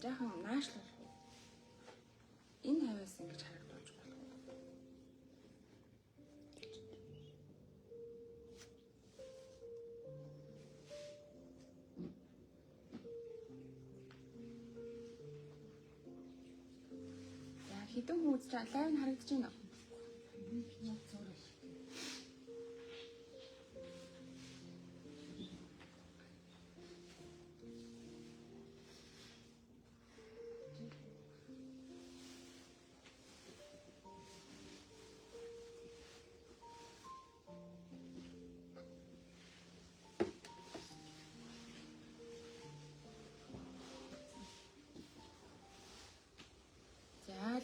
жаахан наашлах. Энэ хавьяас ингэж харагдуулж болох. За хідэн хүү үзэж лайв нь харагдаж байна уу?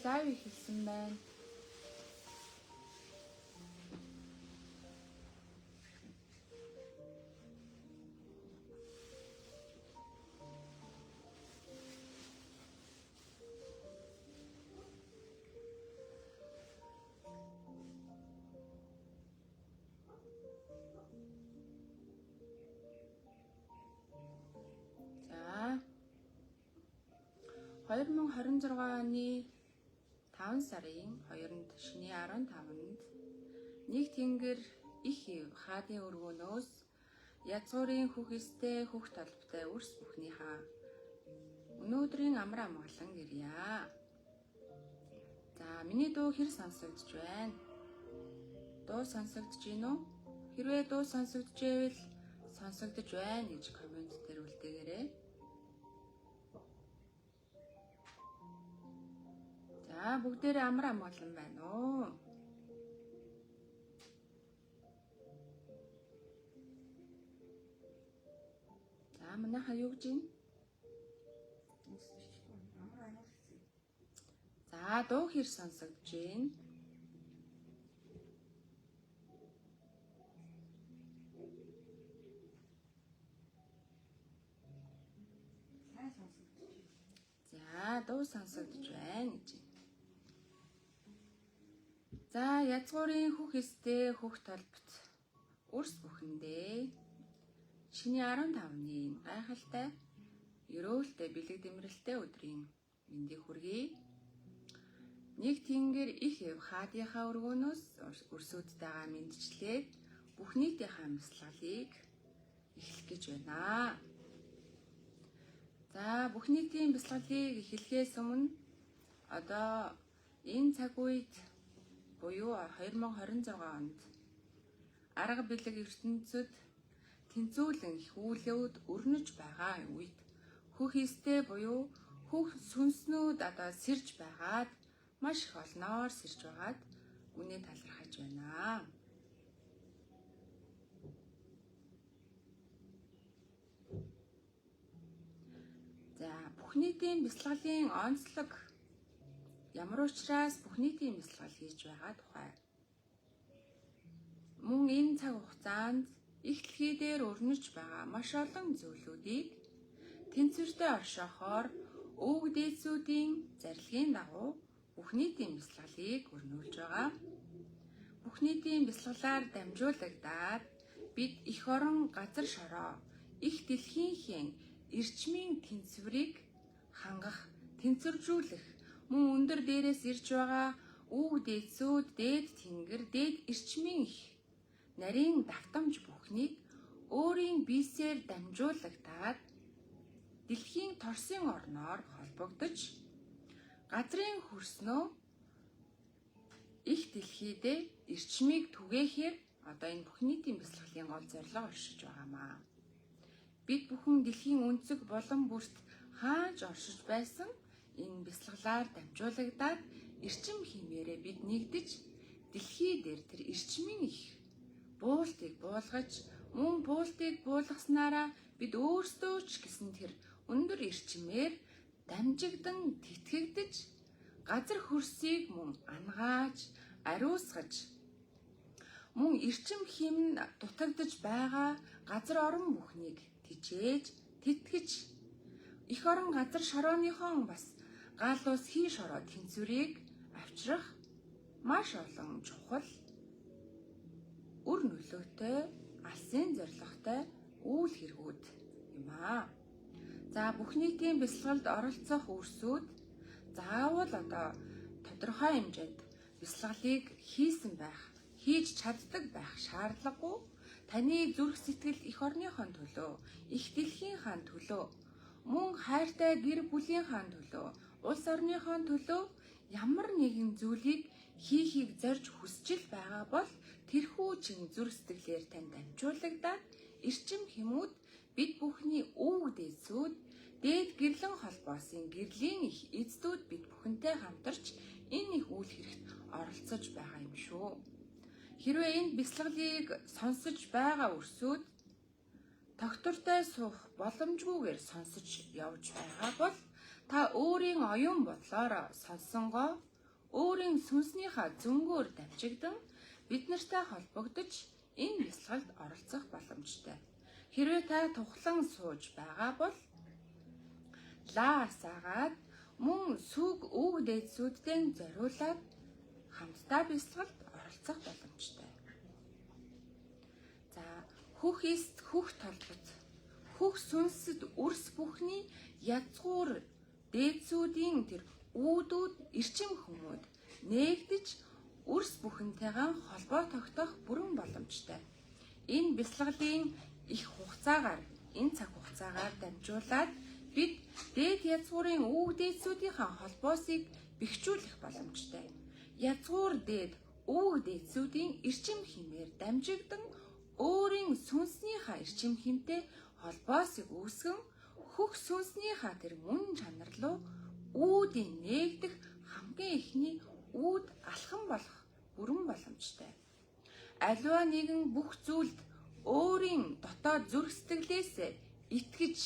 Лайв ихэлсэн байна. За 2026 оны 5 сарын 2-нд шөнийн 15-нд нэг тэнгэр их хаадын өргөнөөс язгуурын хүүхэстэй хүүх толботой үрс бүхнийхээ өнөөдрийн амраа амгалан ирье. За миний дуу хэр сонсогдож байна? Дуу сонсогдож байна уу? Хэрвээ дуу сонсогдож байвал сонсогдож байна гэж комент дээр үлдээгээрэй. За бүгдээрээ амар амгалан байна уу? За манайхаа юу гэж юм? За дуу хэр сонсогдож байна? За дуу сонсогдож байна гэж. За язгуурын хүүхэстэй хүүх толбот үрс бүхэндээ шиний 15-ны гайхалтай ерөөлтэй бэлэг дэмрэлтэй өдрийн мэндийг хүргэе. Нэг тэнгэр их хаадынхаа өргөнөөс үрсүүдтэйгээ мэндчлээд бүх нийтийнхээ амьсгалыг эхлэх гэж байна. За бүх нийтийн бясалгалыг эхлэхээс өмнө одоо энэ цаг үед буюу 2026 онд арга бэлэг ертөнцид тэнцвүүлэн их үүлүүд өрнөж байгаа үед хүүхэстэй буюу хүүх сүнснүүд одоо сэрж байгаад маш их олноор сэрж байгаад үнэ талархаж байна. За бүх нийтийн бясалгалын онцлог ямар учраас бүх нийтийн бясалгал хийж байгаа тухай. Мөн энэ цаг хугацаанд их дэлхий дээр өрнөж байгаа маш олон зүйлүүдийг тэнцвэртэй оршихоор өвөг дээдсүүдийн зарилгын дагуу бүх нийтийн бясалгалыг өрнүүлж байгаа. Бүх нийтийн бясалгалаар дамжуулагдаад бид эх орон газар шороо их дэлхийнхээ эрчмийн тэнцвэрийг хангах, тэнцвэржүүлэх мөн өндөр дээрээс ирж байгаа өвөг дээдсүүд, дээд тэнгэр, дээд эрчмийн их нарийн давтамж бүхнийг өөрийн биесээр дамжуулагдаад дэлхийн торсын орноор холбогдож газрын хөрснөө их дэлхийдээ эрчмийг түгээхээр одоо энэ бүх нийтийн бясалгалын гол зорилго оршиж байгаамаа. Бид бүхэн дэлхийн өнцөг болон бүрт хааж оршиж байсан энэ бясалгалаар дамжуулагдаад эрчим хэмээрээ бид нэгдэж дэлхий дээр тэр эрчмийн их буултыг буулгаж мөн буултыг буулгаснараа бид өөрсдөө ч гэсэн тэр өндөр эрчмээр дамжигдан тэтгэгдэж газар хөрсийг мөн ангааж ариусгаж мөн эрчим хэмн дутагдж байгаа газар орон бүхнийг тижээж тэтгэж эх орон газар шорооныхон бас гал ус хий шороо тэнцвэрийг авчрах маш олон чухал үр нөлөөтэй алсын зорилготой үйл хэрэгүүд юм аа. За бүх нийтийн бясалгалд оролцох үрсүүд заавал тодорхой хэмжээнд бясалгалыг хийж чаддаг байх шаардлагагүй. Таны зүрх сэтгэл эх орныхон төлөө, их дэлхийнхаа төлөө, мөн хайртай гэр бүлийнхаа төлөө, улс орныхон төлөө ямар нэгэн зүйлийг хийхийг зорж хүсэж байгаа бол тэрхүү чин зүрх сэтгэлээр тань дамжуулагдаад эрчим хэмүүд бид бүхний өвөг дээдсүүд, дээд гэрлэн холбоосын гэрлийн их эздүүд бид бүхэнтэй хамтарч энэ их үйл хэрэгт оролцож байгаа юм шүү. Хэрвээ энэ бясалгалыг сонсож байгаа өрсүүд тогтвортой суух боломжгүйгээр сонсож явж байгаа бол та өөрийн оюун бодлоор сонсонгоо өөрийн сүнснийхаа зөнгөөр дамжигдан бид нартай холбогдож энэ бясалгалд оролцох боломжтой. Хэрвээ та тухлан сууж байгаа бол лаасаагаад мөн сүг өв дээдсүүдтэй зориулаад хамтдаа бясалгалд оролцох боломжтой. За хөх эст хөх толгоц хөх сүнсэд үрс бүхний язгуур дээдсүүдийн тэр үүдүүд эрчим хүмүүд нээгдэж үрс бүхэнтэйгээ холбоо тогтоох бүрэн боломжтой. Энэ бясалгалын их хугацаагаар энэ цаг хугацаагаар дамжуулаад бид дээд язгуурын өв дээдсүүдийнхээ холбоосыг бэхжүүлэх боломжтой. Язгуур дээд өв дээдсүүдийн эрчим хэмээр дамжигдан өөрийн сүнснийхаа эрчим хэмтэй холбоосыг үүсгэн хөх сүнснийхаа тэр мөн чанар руу үүдийн нээгдэх хамгийн ихний үүд алхам болох бүрэн боломжтой. Аливаа нэгэн бүх зүйлд өөрийн дотоод зүрх сэтгэлээс итгэж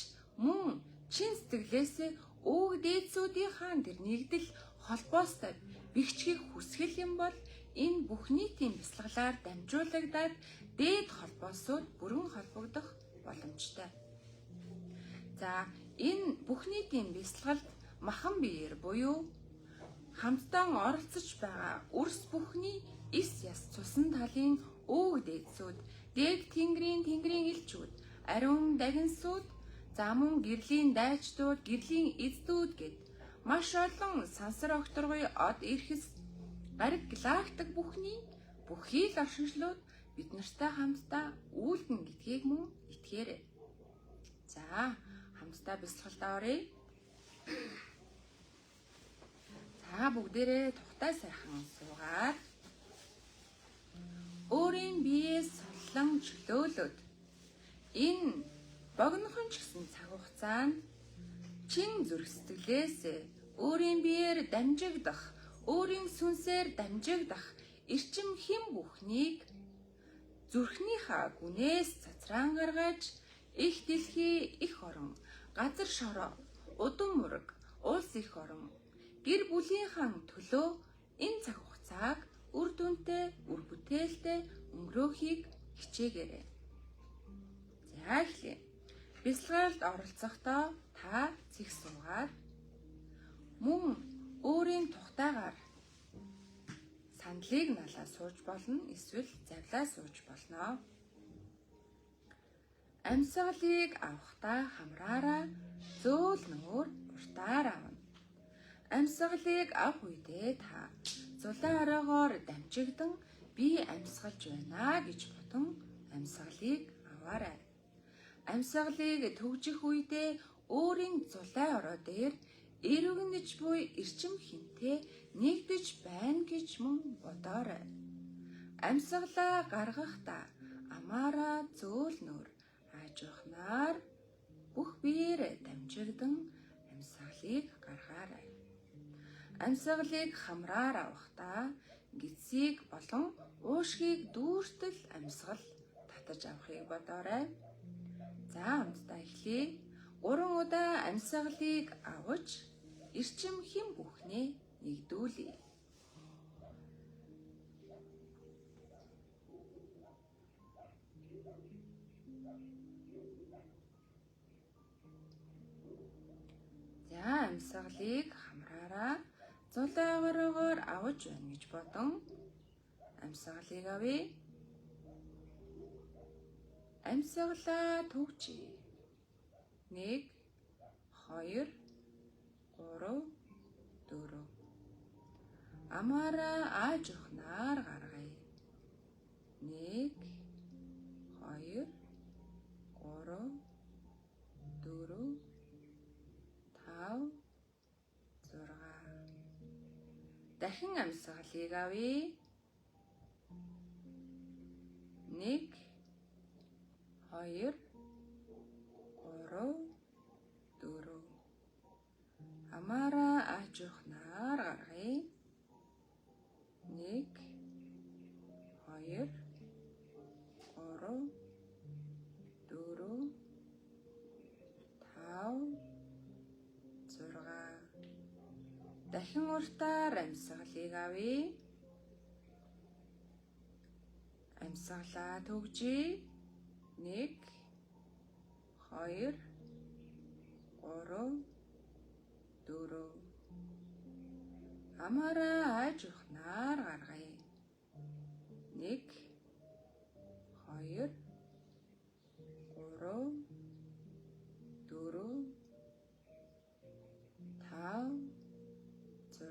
мөн чин сэтгэлээс өв дээдсүүдийнхаа тэр нэгдэл холбоостой бэхжихийг хүсгэл юм бол энэ бүх нийтийн бясалгалаар дамжуулагдаад дээд холбоосууд бүрэн холбогдох боломжтой. За энэ бүх нийтийн бясалгалд махан биеэр буюу хамтдаа оролцож байгаа үрс бүхний эс яс цусан талын өв дээдсүүд, дээд тэнгэрийн элчүүд, ариун дагинсууд, за мөн гэрлийн дайчдууд, гэрлийн эздүүд гэд маш олон сансар огторгой од эрхэс гариг галактик бүхий л оршиншлууд бид нартай хамтдаа үүлдэн гэдгийг мөн итгээрэй. За хамтдаа бясалгалд оръё. За бүгдээрээ тухтай сайхан суугаад өөрийн биеэс суллан чөлөөлөд энэ богинохон ч гэсэн цаг хугацаанд чин зүрх сэтгэлээс өөрийн биеэр дамжигдах, өөрийн сүнсээр дамжигдах эрчим хэм бүхнийг зүрхнийхээ гүнээс цацраан гаргаж их дэлхий, их орон, газар шороо, удам мөрөг, улс их орон, гэр бүлийнхаа төлөө энэ цаг хугацааг үр дүнтэй, үр бүтээлтэй өнгөрөөхийг хичээгээрэй. За эхлэе. Бясалгалд оролцохдоо та цэг суугаад мөн өөрийн тухтайгаар сандлыг налаа сууж болно, эсвэл завлаа сууж болно. Амьсгалыг авахдаа хамраараа зөөл нүүр уртаар авна. Амьсгалыг авах үедээ та зулаан ороогоор дамжигдан би амьсгалж байна гэж бодон амьсгалыг аваарай. Амьсгалыг төгжих үедээ өөрийн зулаан ороо дээр эргэнэж буй эрчим хэмтэй нэгдэж байна гэж мөн бодоорой. Амьсгалаа гаргахдаа амаараа зөөл нүүр аажуулахнаар бүх биеэр дамжигдан амьсгалыг гаргаарай. Амьсгалыг хамраар авахдаа гидсийг болон уушгийг дүүртэл амьсгал татаж авахыг бодоорой. За хамтдаа эхлэе. 3 удаа амьсгалыг аваж эрчим хэм бүхнээ нэгдүүлье. За амьсгалыг хамраараа зулаан ороогоор аваж байна гэж бодон амьсгалыг авъя. Амьсгалаа төгжье. 1 2, 3, 4. Амаараа ааж ухнаар гаргая. 1, 2, 3, 4, 5, 6. Дахин амьсгалыг авъя. 1, 2, 3, 4. Амаараа ааж ухнаар гаргая. 1, 2, 3, 4, 5, 6. Дахин уртаар амьсгалыг авъя. Амьсгалаа төгжье. 1, 2, 3, 4. Амаараа ааж ухнаар гаргая. 1, 2, 3, 4, 5, 6.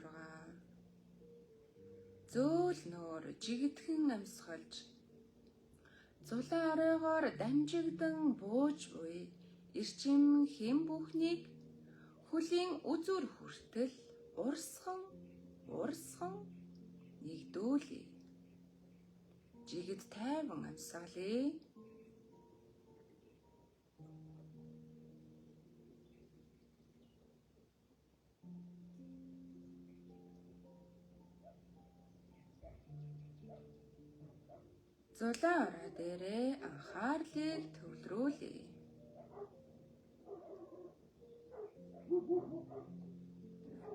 Зөөл нөр жигдхэн амьсгалж зулаан оройгоор дамжигдан бууж буй эрчим хэм бүхнийг хөлийн үзүр хүртэл урсган нэгдүүлье. Жигд тайван амьсгалъя. Зулаан орой дээрээ анхаарлыг төвлөрүүлье.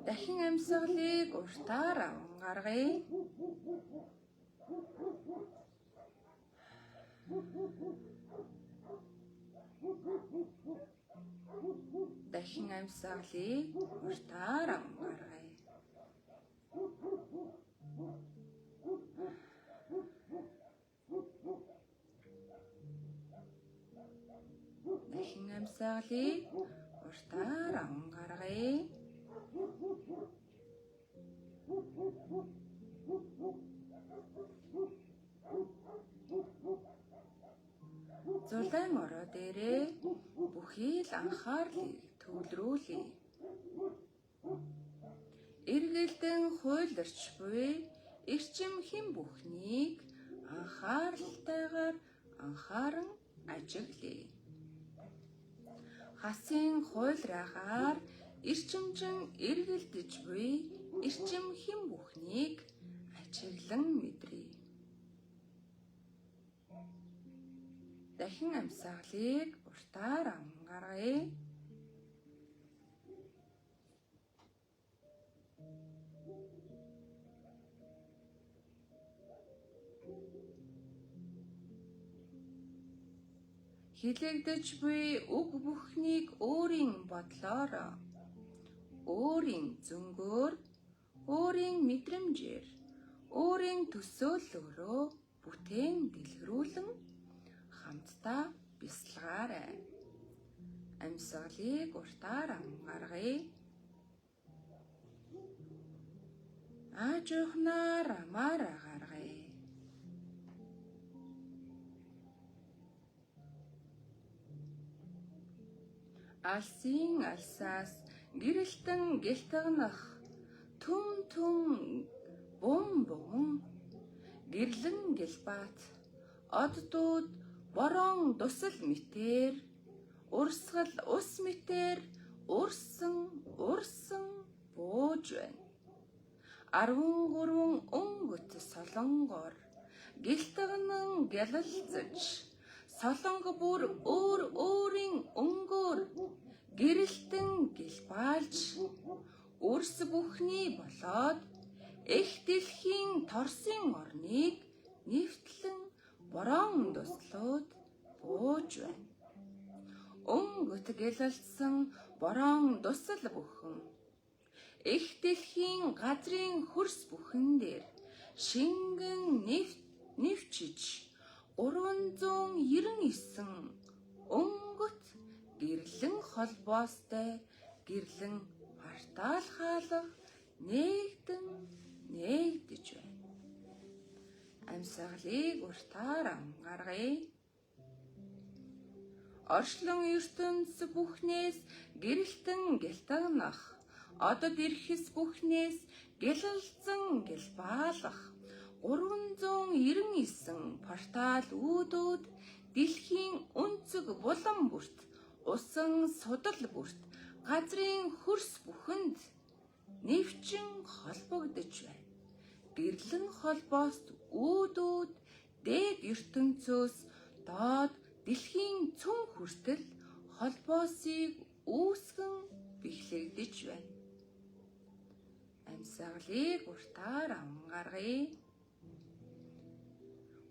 Дахин амьсгалыг уртаар аван гаргая. Дахин амьсгалыг уртаар аван гаргая. Дахин амьсгалыг уртаар аван гаргая. Зулаан орой дээрээ бүхий л анхаарлыг төвлөрүүлье. Эргэлдэн хуйларч буй эрчим хэм бүхнийг анхааралтайгаар анхааран ажиглая. Хасын хуйлраагаар эрчимжин эргэлдэж буй эрчим хэм бүхнийг ажиглан мэдрээ. Дахин амьсгалыг уртаар аван гаргая. Хилэгдэж буй үг бүхнийг өөрийн бодлоор, өөрийн зөнгөөр, өөрийн мэдрэмжээр, өөрийн төсөөллөөрөө бүтээн дэлгэрүүлэн хамтдаа бясалгаарай. Амьсгалыг уртаар аван гаргая. Ааж ухнаар амаараа гаргая. Алсын алсаас гэрэлтэн гэлтгнах түм бум гэрлэн гэлбаат оддууд борон дусал мэтэр урсгал ус мэтэр урсан бууж байна. 13 өнгөт солонгоор гэлтгнэн гялалцаж солонго бүр өөрийн өнгөөр гэрэлтэн гэлбаалж үрс бүхний болоод их дэлхийн торсын орныг нэвтлэн борон дуслууд бууж байна. Өнгөт гялалцсан борон дусал бүхэн их дэлхийн газрын хөрс бүхэн дээр шингэн нэвчиж 399 өнгөт гэрлэн холбоостой гэрлэн партаалхаалах нээгдэж байна. Амьсгалыг уртаар анхааргая. Орчлон ертөнц бүхнээс гэрэлтэн гэлтагнах, одод ирэхс бүхнээс гэлэлцэн гэлбаалах, 399 портал үүдүүд дэлхийн өнцөг булан бүрт, усан судал бүрт, газрын хөрс бүхэнд нэвчин холбогдож байна. Гэрлэн холбоос үүдүүд дээд ертөнцөөс доод дэлхийн цөм хүртэл холбоосыг үүсгэн бэхлэгдэж байна. Амьсгалыг уртаар анхааргая.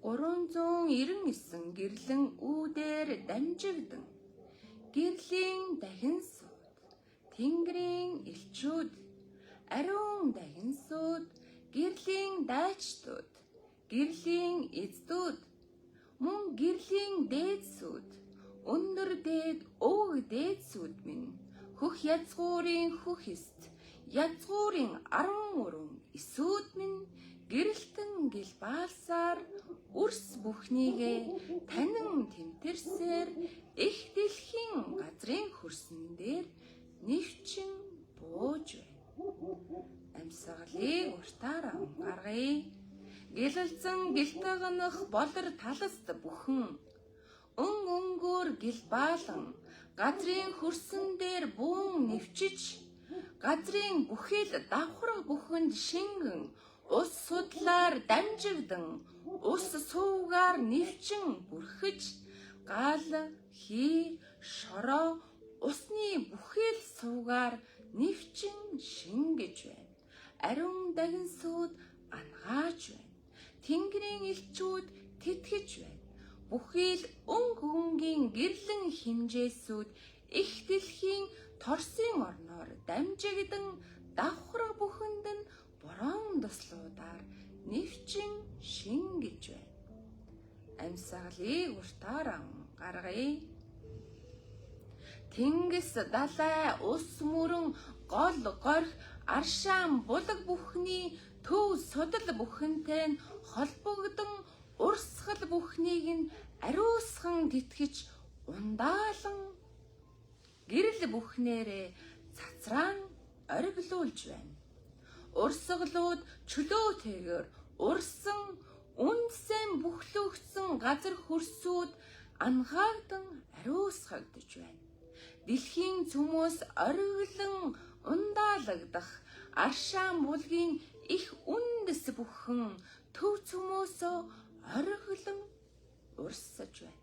399 гэрлэн үүдээр дамжигдан гэрлийн дахин сууд, тэнгэрийн элчүүд, ариун дахин сууд, гэрлийн дайчдууд, гэрлийн эздүүд, мөн гэрлийн дээдсүүд, өндөр дээд өг дээдсүүд минь, хөх язгуурын хөх эст, язгуурын 13 эсүүд минь гэрэлтэн гэлбаалсаар үрс бүхнийгээ танин тэмтэрсээр их дэлхийн газрын хөрсөн дээр нэвчин бууж байна. Амьсгалыг уртаар анхааргая. Гэлэлцэн гэлтагнах болор таласт бүхэн өнгөөр гэлбаалан газрын хөрсөн дээр буун нэвчиж, газрын бүхэл давхраг бүхэнд шингэн ус судлаар дамжигдан ус суугаар нэвчин бүрхэж, гал, хий, шороо усны бүхэл суугаар нэвчин шингэж байна. Ариун дагинсууд ангааж байна. Тэнгэрийн элчүүд тэтгэж байна. Бүхэл өнгийн гэрлэн хэмжээсүүд их дэлхийн торсын орноор дамжигдан давхраг бүхэнд нь борон туслуудаар нэвчин шингэж байна. Амьсгалыг уртаар анхааргая. Тэнгис далай ус мөрөн гол горх аршаан булаг бүхний төв судал бүхэнтэй нь холбогдсон урсгал бүхнийг нь ариусхан тэтгэж ундаалan гэрэл бүхнээрээ цацраан оргилуулж байна. Урсгалууд чөлөөтэйгээр урсан үндсэн бүхлөгдсөн газар хөрсүүд ангаагдан ариусгагдж байна. Дэлхийн цөмөөс оргилон ундаалагдах аршаан булгийн их үндэс бүхэн төв цөмөөсөө оргилон урсаж байна.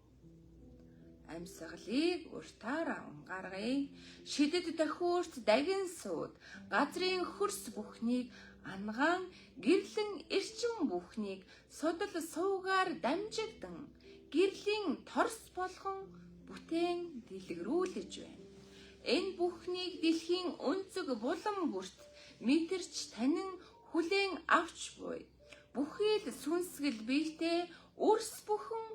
Амьсгалыг уртаар анхааргая. Шидэд дахиурт дагин сууд газрын хөрс бүхнийг ангаан гэрлэн эрчим бүхнийг судал суугаар дамжигдан гэрлийн торс болгон бүтээн дэлгэрүүлж байна. Энэ бүхнийг дэлхийн өнцөг булан бүрт мэдэрч танин хүлээн авч буй. Бүхэл сүнсгэл биетэй үрс бүхэн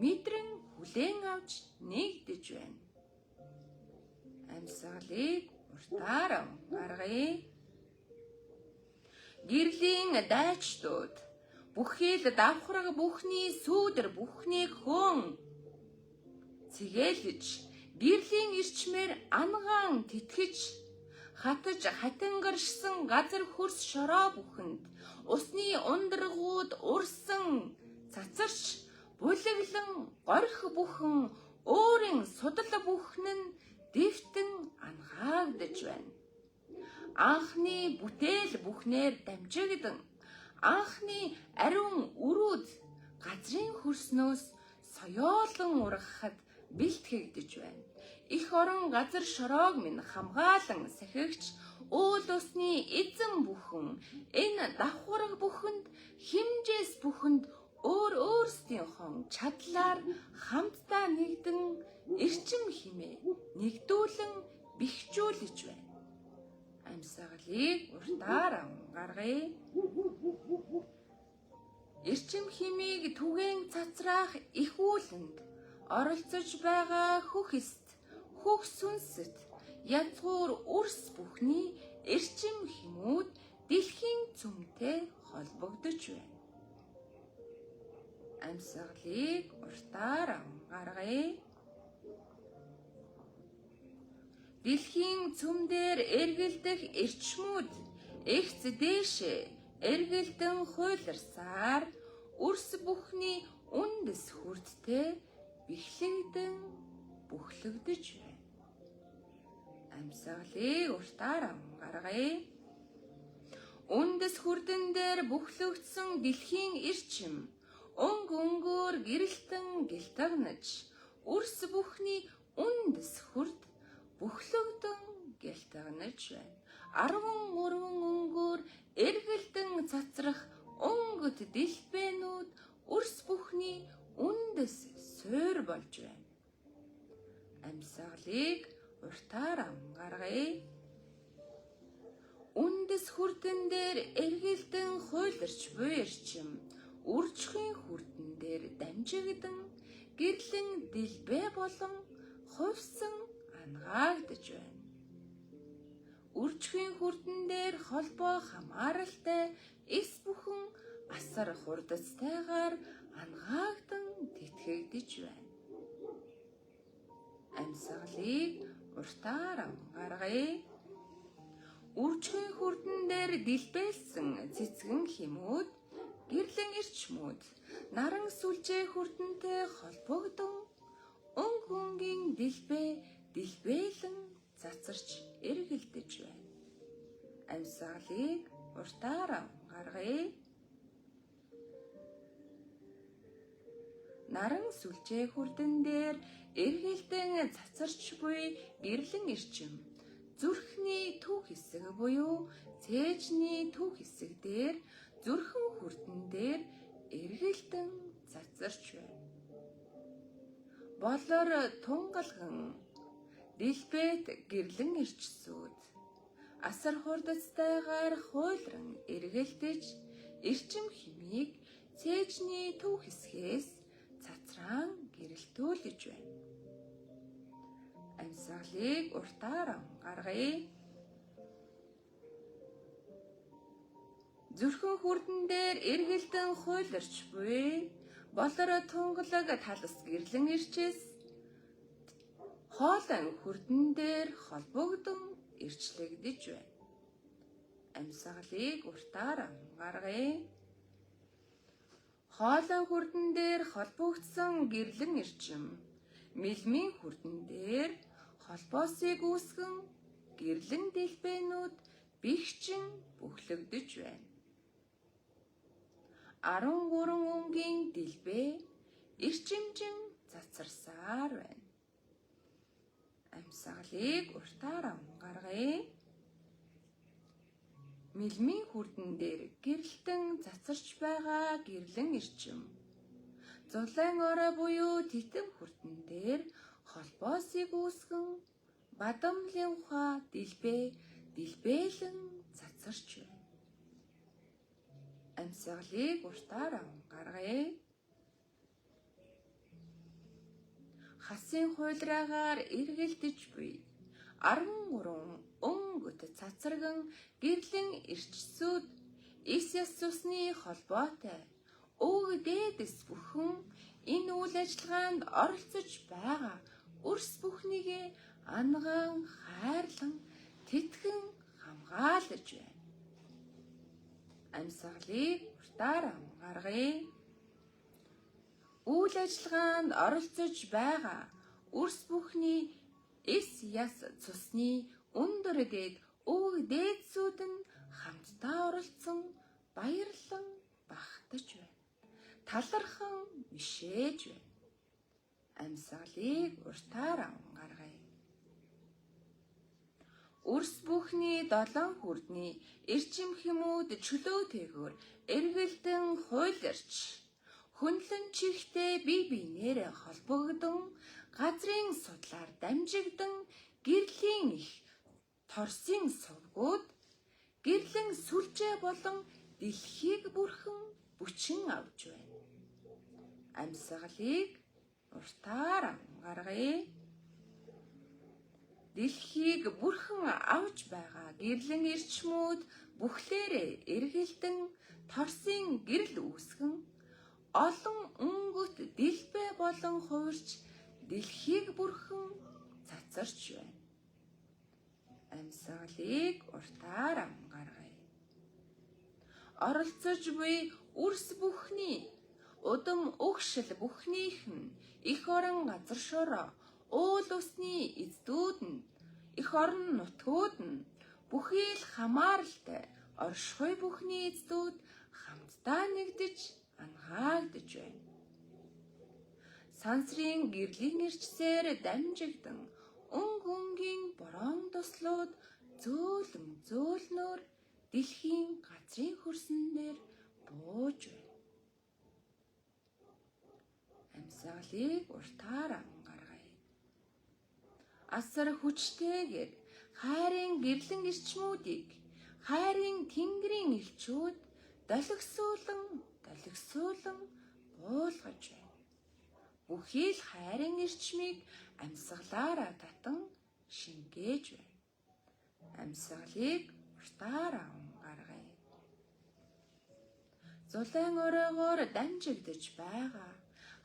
мэдрэн хүлээн авч нэгдэж байна. Амьсгалыг уртаар анхааргая. Гэрлийн дайчдууд бүхэл давхраг бүхний сүүдэр бүхнийг хөөн цэгэлж гэрлийн ирчмээр ангаан тэтгэж хатаж хатангаршсан газар хөрс шороо бүхэнд усны ундрагууд урсан цацарч булаглан горх бүхэн өөрийн судал бүхэн нь дэвтэн ангаагдж байна. Анхны бүтээл бүхнээр дамжигдан анхны ариун өрүүд газрын хөрснөөс соёолон ургахад бэлтгэгдэж байна. Их орон газар шороог минь хамгаалан сахигч уул усны эзэн бүхэн энэ давхраг бүхэнд химжээс бүхэнд өөр өөрсдийнхөө чадлаар хамтдаа нэгдэн эрчим химээ нэгдүүлэн бэхжүүлж байна. Амьсгалыг уртаар анхааргая. Эрчим химийг түгээн цацраах их үүлэнд оролцож байгаа хөх эст, хөх сүнсэт, язгуур үрс бүхний эрчим хэмүүд дэлхийн цөмтэй холбогдож байна. Амьсгалыг уртаар гаргая. Дэлхийн цөмдөр эргэлдэх эрчмүүд эгц дээшээ эргэлдэн хуйларсаар үрс бүхний үндэс хүрттэй бэхлэгдэн бүхлэгдэж байна. Амьсгалыг уртаар гаргая. Үндэс хүрдэн дээр бүхлэгдсэн дэлхийн эрчим өнгөөр гэрэлтэн гэлтагнаж үрс бүхний үндэс хүрд бүхлэгдэн гэлтагнаж байна. 13 өнгөөр эргэлдэн цацрах өнгөт дэлбэнүүд үрс бүхний үндэс суур болж байна. Амьсгалыг уртаар гаргая. Үндэс хүрдэн дээр эргэлдэн хуйларч буй эрчим үржихийн хүрдэн дээр дамжигдан гэрлэн дэлбэ болон хувьсан ангаагдж байна. Үржихийн хүрдэн дээр холбоо хамааралтай эс бүхэн асар хурдцтайгаар ангаагдан тэтгэгдэж байна. Амьсгалыг уртаар гаргая. Үржихийн хүрдэн дээр дэлбэлсэн цэцгэн хэмүүд гэрлэн эрчмүүд наран сүлжээ хүрдэнтэй холбогдсон өнгөнгийн дэлбэлэн цацарч эргэлдэж байна. Амьсгалыг уртаар гаргая. Наран сүлжээ хүрдэн дээр эргэлдэн цацарч буй гэрлэн эрчим зүрхний төв хэсэг буюу цээжний төв хэсэг дээр зүрхэн хүрдэн дээр эргэлдэн цацарч байна. Болор тунгалган дэлбэт гэрлэн эрчсүүд асар хурдцтайгаар хуйлран эргэлдэж эрчим хэмийг цээжний төв хэсгээс цацраан гэрэлтүүлж байна. Амьсгалыг уртаар гаргая. Зүрхэн хүрдэн дээр эргэлдэн хуйларч буй болор тунгалаг талс гэрлэн ирчээс хоолой хүрдэн дээр холбогдсон ирчлэгдэж байна. Амьсгалыг уртаар гаргая. Хоолой хүрдэн дээр холбогдсон гэрлэн эрчим мэлмийн хүрдэн дээр холбоосыг үүсгэн гэрлэн дэлбэнүүд бэхжин бүхлэгдэж байна. 13 өнгийн дэлбэ эрчимжин цацарсаар байна. Амьсгалыг уртаар гаргая. Мэлмийн хүрдэн дээр гэрэлтэн цацарч байгаа гэрлэн эрчим зулайн орой буюу титэм хүрдэн дээр холбоосыг үүсгэн бадамлын ухаа дэлбэлэн цацарч байна. Амьсгалыг уртаар гаргая. Хасын хуйлраагаар эргэлдэж буй 13 өнгөт цацарган гэрлэн эрчсүүд эс яс цусны холбоотой өг дээдэс бүхэн энэ үйл ажиллагаанд оролцож байгаа өрс бүхнийгээ ангаан хайрлан тэтгэн хамгаалж байна. Амьсгалыг уртаар гаргая. Үйл ажиллагаанд оролцож байгаа өрс бүхний эс яс цусны өндөр дээд өг дээдсүүд нь хамтдаа оролцсон баярлан багтаж байна. Талархан мишээж байна. Амьсгалыг уртаар гаргая. Өрс бүхний 7 хүрдний эрчим хэмүүд чөлөөтэйгээр эргэлдэн хуйларч хөндлөн чихтэй бие биенээр холбогдсон газрын судлаар дамжигдан гэрлийн их торсын сувгууд гэрлэн сүлжээ болон дэлхийг бүрхэн бүчин авч байна. Амьсгалыг уртаар гаргая. Дэлхийг бүрхэн авч байгаа гэрлэн эрчмүүд бүхлээрээ эргэлдэн торсын гэрэл үүсгэн олон өнгөт дэлбэ болон хуурч дэлхийг бүрхэн цацарч байна. Амьсгалыг уртаар амгаргая. Оролцож буй үрс бүхний удам өгшил бүхнийх нь их орон газар шороо уул усны эздүүд нь их орон нутгууд нь бүхий л хамааралтай оршихуй бүхний эздүүд хамтдаа нэгдэж ангаагдж байна. Сансрын гэрлийн нэрчсээр дамжигдан өнгийн борон туслууд зөөлнөөр дэлхийн газрын хөрсөн дээр бууж байна. Амьсгалыг уртаар ангаргая. Асар хүчтэйгээр хайрын гэрлэн эрчмүүдийг хайрын тэнгэрийн элчүүд долгисуулан буулгаж байна. Бүхий л хайрын эрчмийг амьсгалаараа татан шингээж байна. Амьсгалыг уртаар ангаргая. Зулайн оройгоор дамжигдж байгаа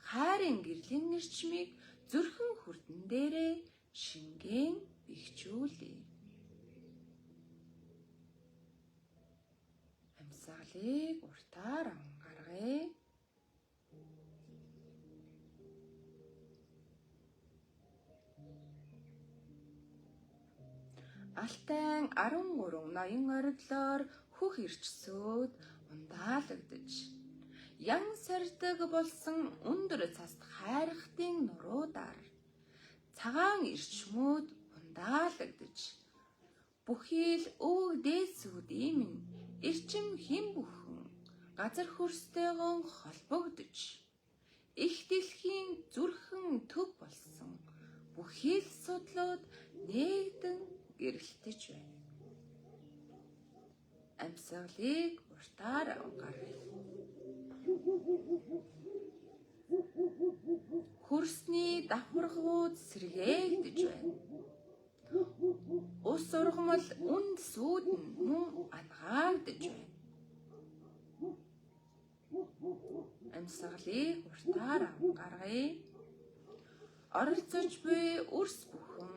хайрын гэрлийн эрчмийг зүрхэн хүрдэн дээрээ шингэн бэхжүүлье. Амьсгалыг уртаар ангаргая. Алтайн 13 ноён ориглоор хөх ирчсөөд ундаалагдж ян сардаг болсон өндөр цаст хайрхтын нуруудаар цагаан ирчмүүд ундаалагдж бүхий л өг дээсүүд иймэн эрчим хэн бүхэн газар хөрстэйгөн холбогдож их дэлхийн зүрхэн төв болсон бүхий л судлууд нэгдэн гэрэлтэж байна. Амьсгалыг уртаар ангаргая. Хөрсний давхаргууд сэргээгдэж байна. Ус ургамал үнд сүүд нь мөн ангаагдж байна. Амьсгалыг уртаар ангаргая. Оролцож буй үрс бүхэн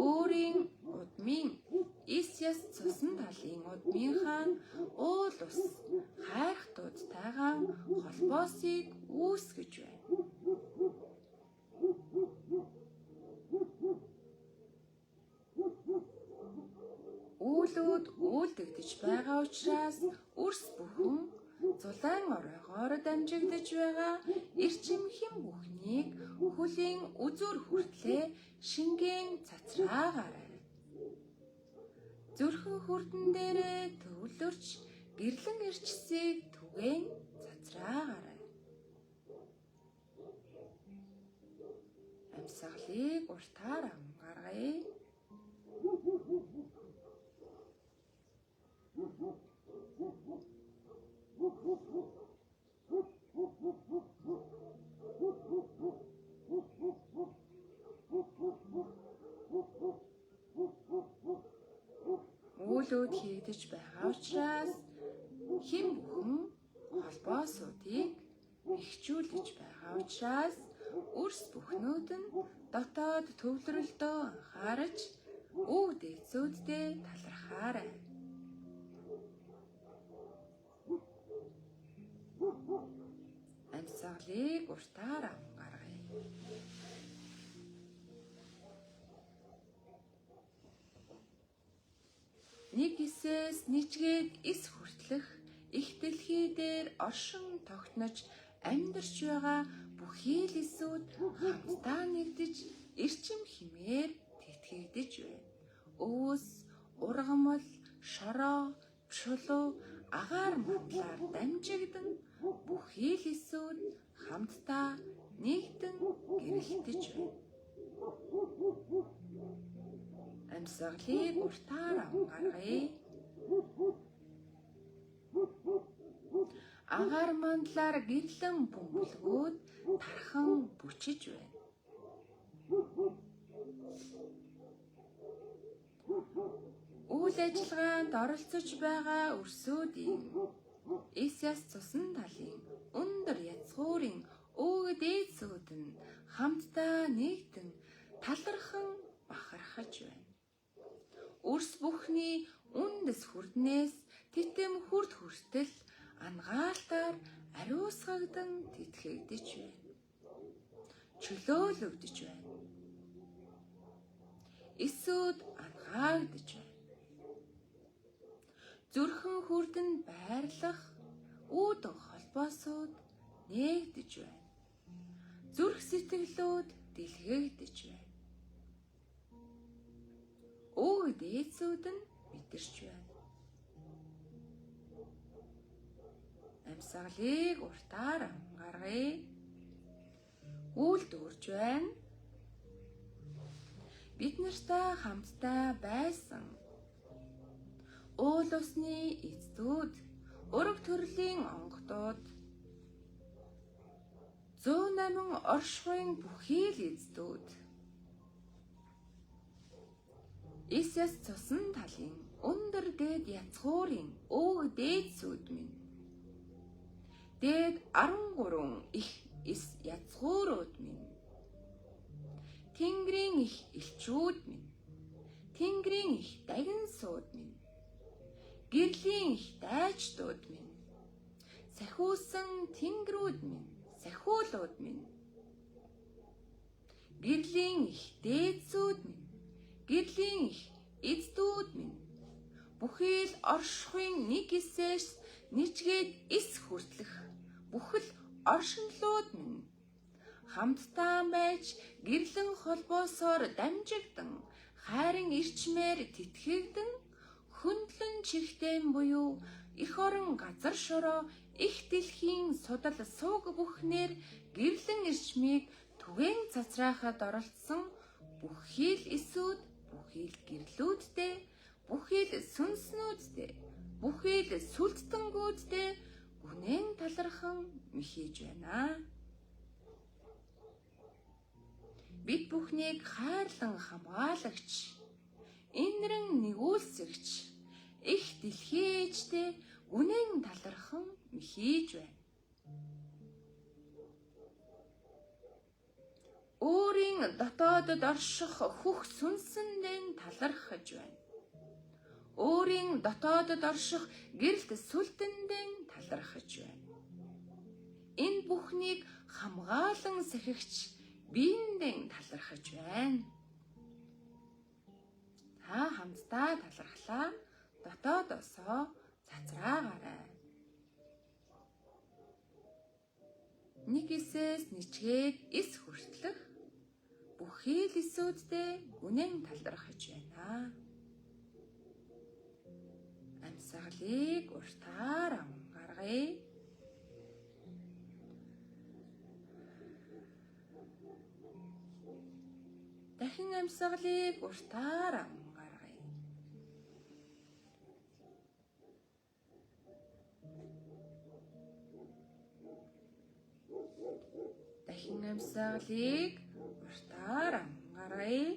өөрийн удмын Исяс цусан талын удмынхаа уул ус хайрхтуудтайгаа холбоосыг үүсгэж байна. Үүлүүд үйлдэгдэж байгаа учраас үрс бүхэн зулайн оройгоор дамжигдж байгаа эрчим хэн бүхнийг хөлийн үзүүр хүртлээ шингэн цацраагаарай. Зүрхэн хүрдэн дээрээ төвлөрч гэрлэн эрчсийг түгээн цацраагаарай. Амьсгалыг уртаар ангаргая. Үүлүүд хийгдэж байгаа учраас хэн бүхэн холбоосуудыг бэхжүүлж байгаа учраас үрс бүхнүүд нь дотоод төвлөрөлтөө анхаарч үг дээдсүүддээ талархаарай. Амьсгалыг уртаар ангаргая. Нэг эсээс нижгээд эс хүртлэх их дэлхий дээр оршин тогтнож амьдарч байгаа бүхий л эсүүд хамтдаа нэгдэж эрчим хэмээр тэтгэгдэж байна. Өөс, ургамал, шороо, чулуу, агаар матлаар дамжигдан бүхий л эсүүд хамтдаа нэгдэн гэрэлтэж байна. Амьсгалыг уртаар ангаргая. Агаар мандлаар гэрлэн бөмбөлгүүд тархан бүчиж байна. үйл ажиллагаанд оролцож байгаа өрсүүдийн Исяс цусан талын өндөр язгуурын өвөг дээдсүүд нь хамтдаа нэгдэн талархан бахархаж байна. Өрс бүхний үндэс хүрднээс титэм хүрд хүртэл ангаалтаар ариусгагдан тэтгэгдэж байна. Чөлөөлөгдөж байна. Эсүүд ангаагдж байна. Зүрхэн хүрдэн байрлах үүдэн холбоосууд нээгдэж байна. Зүрх сэтгэлүүд дэлгэгдэж байна. Өвөг дээдсүүд нь мэдэрч байна. Амьсгалыг уртаар ангаргая. Үйлдвэрж байна. Бид нартай хамтдаа байсан уул усны эцдүүд, өрөг төрлийн онгодууд, 108 оршихуйн бүхий л эцдүүд, Исяс цусан талын өндөр дээд язгуурын өвөг дээдсүүд минь, дээд 13 их язгуурууд минь, Тэнгэрийн их элчүүд минь, Тэнгэрийн их дагинсууд минь, гэрлийн их дайчдууд минь, сахиусан тэнгэрүүд минь, сахиулууд минь, гэрлийн их дээдсүүд минь, гэрлийн их эцдүүд минь, бүхий л оршихуйн нэг эсээс нижгээд эс хүртлэх бүхэл оршинлууд минь, хамтдаа байж гэрлэн холбоосоор дамжигдан хайрын ирчмээр тэтгэгдэн хөндлөн чихтэм буюу их орон газар шороо их дэлхийн судал сууг бүхнээр гэрлэн ирчмийг түгээн цацраахад оролцсон бүхий л эсүүд, бүхий л гэрлүүдтэй, бүхий л сүнснүүдтэй, бүхий л сүлдтэнгүүдтэй гүнэн талархан михиж байна. Бид бүхнийг хайрлан хамгаалагч, инрэн нэгүүлсэгч, их дэлхийчтэй гүнэн талархан михиж байна. Өөрийн дотоодод орших хөх сүнсэндээ талархаж байна. Өөрийн дотоодод орших гэрэлт сүлдэндээ талархаж байна. Энэ бүхнийг хамгаалан сахигч биендээ талархаж байна. Та хамтдаа талархлаа. Дотоодосоо цацраагаарай. Нэг эсээс нижгээд эс хүртлэх бүхий л эсүүддээ гүнэн талархаж байна. Амьсгалыг уртаар ангаргая. Дахин амьсгалыг уртаар ангаргая. Дахин амьсгалыг уртаар ангаргая.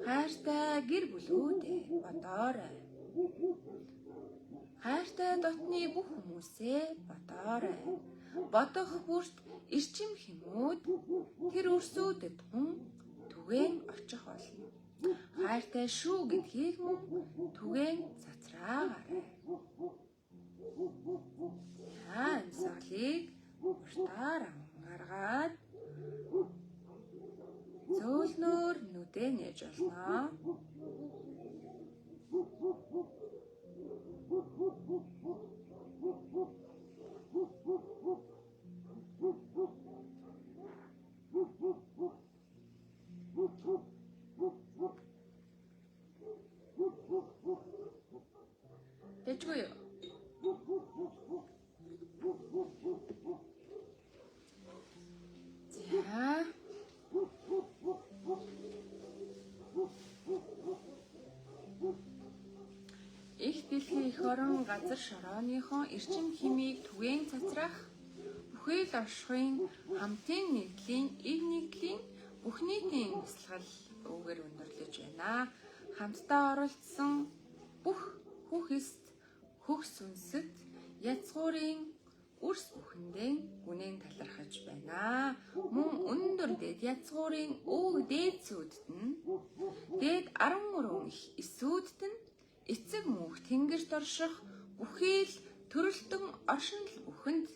Хайртай гэр бүлүүдээ бодоорой. Хайртай дотны бүх хүмүүсээ бодоорой. Бодох бүрт эрчим хэмүүд тэр өрсүүдэд хүн түгээн очих болно. Хайртай шүү гэдгийг мөн түгээн цацраагаарай. Та амьсгалыг уртаар ангаргаад зөөлнөөр нүдээ нээж олноо. Дэжгүй юу? За. Их дэлхийн их орон газар шорооныхон эрчим хэмийг түгээн цацрах бүхий л оршихуйн хамтын нэгдлийн ив нэгдлийн бүх нийтийн бясалгал өвгөр өндөрлөж байна. Хамтдаа оролцсон бүх хүүхэст хөх сүнсэд язгуурын үрс бүхэндээ гүнэн талархаж байна. Мөн өндөр дээд язгуурын өг дээдсүүдэд нь дээд 13 их эсүүдд нь эцэг мөнх тэнгэрт орших бүхий л төрөлтөн оршинл бүхэнд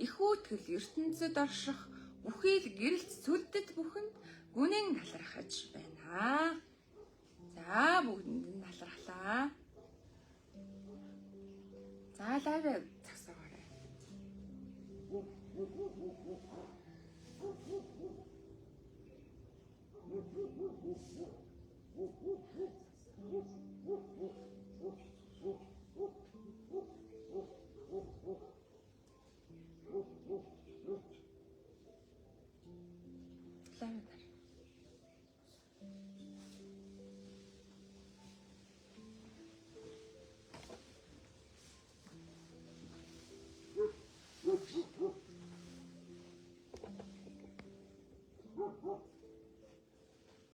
ихүүтгэл ертөнцид орших бүхий л гэрэлт сүлдэд бүхэнд гүнэн талархаж байна. За бүгдэнд нь талархлаа. За лайв